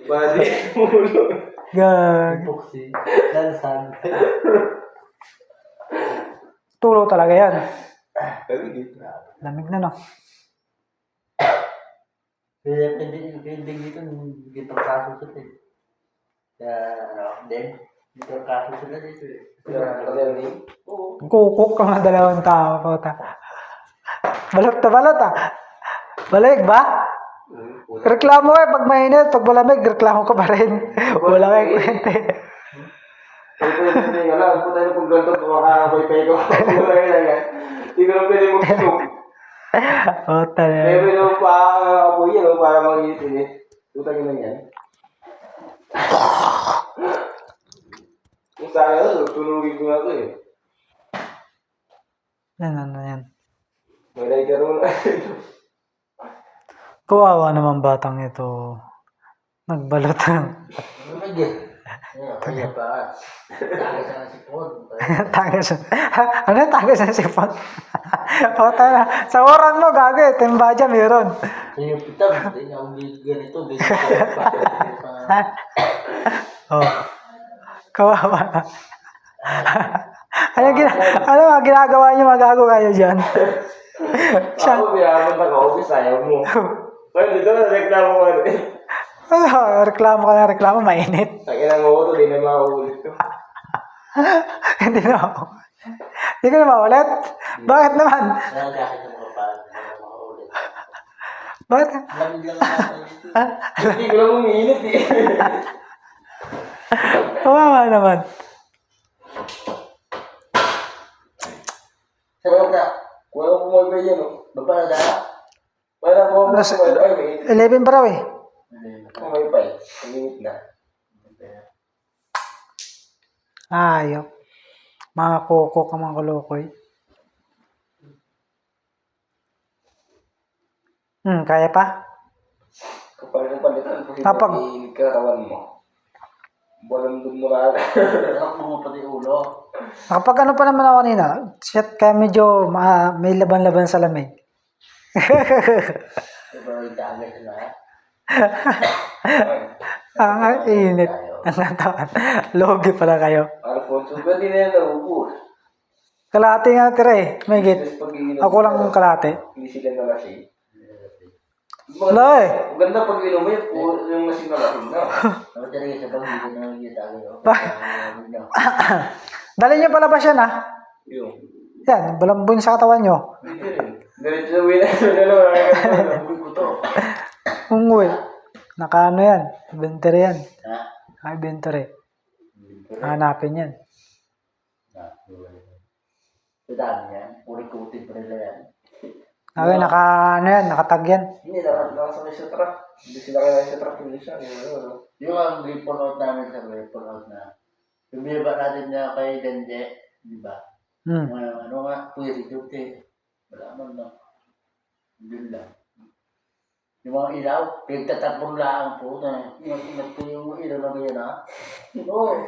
Bali, ulo. Gag. Epoxy. Lansag. Tulo talaga yan. Lamig. Lamig na, no? Kaya hindi dito, dito kaso eh. Kaya, dito kaso sila dito eh. Oo. Kukuk ka mga dalawang tao, puta. Balot na balot, ah. Balik ba? Reklamo ka pag mainit, pag malamig, reklamo ka pa rin. Wala kang kwente. Hindi nga lang, puta na pag ganito, makakapay-pay ko. Wala nga yan. Hindi ko lang pwede mag-smoke. Puta na. Pero yung pa-apoy yan, para mag-init-init. Puta nyo lang yan. Kung saan yan, tunugin ko nga ito eh. Yan. May lighter mo na. Kawawa naman batang ito. Nagbalot. Kaya pa. Kaya sa sipon. Tagas. Ano tagas ng sipon? Puta na. Sa oran mo, gago. Timba dyan, meron. Kaya pitang. Hindi nga ganito. Oh. Kawawa na. Ano nga ginagawa niyo magago kayo dyan? Ako, biyabang naka-office, ayaw mo. Well, dito na, reklamo ka rin. Reklamo ka na reklamo, mainit. Takinang mo ito, di na makaulit ko. Hindi na ako. Hindi ka na maulit? Bakit naman? Nagkakit ng mga paan. Makaulit. Bakit? Lamig lang natin dito. Hindi ko lang umiinit eh. Kawawa naman. Sarap na. Wala ko kumagay yan, oh. Baba na dala. Wala ko kumagay. Ay, may 11 pa raw eh. may pa eh. Uminit na. Ayok. Mga koko ka mga kalokoy. Kaya pa? Kapag yung palitan, kasi Kapag- mag-iinit ka katawan mo. Walang dun mo na. Sarap mo pati ulo. Kapag ano pa naman ako kanina, shit, kaya medyo may laban-laban sa lamig. Diba yung tagay sila? Ang init. Ang natawan. Logi pala kayo. Alfonso, pwede na yan naupo. Kalahati nga tira eh. May git. Ako lang ang kalahati. Hindi sila nalasing. Wala eh. Ang ganda pag inom mo yun, yung lasing nalasing na. Ano talaga sa bang dito na yung tagay? Dali niyo palabas yan ah. Yung. Yan, balambon sa katawan nyo. Hindi rin. Diretso sa uwi na lang. Uy ko to. Ungoy. Nakaano yan. Inventory yan. Ha? Inventory. Hanapin yan. Sa dami yan. Uri-kuti pa nila yan. Okay, ano yan. Nakatag yan. Hindi, nakasakay sa truck. Hindi sila kaya sa truck. Hindi siya. Yung ang report out namin sa report out na yung binaba natin na kay Dende, di ba? Ano nga, Kuya si Jute. Wala man na. Yun lang. Yung mga ilaw, pinagtatapon lang po na yung ilaw na ganyan ha. Oo.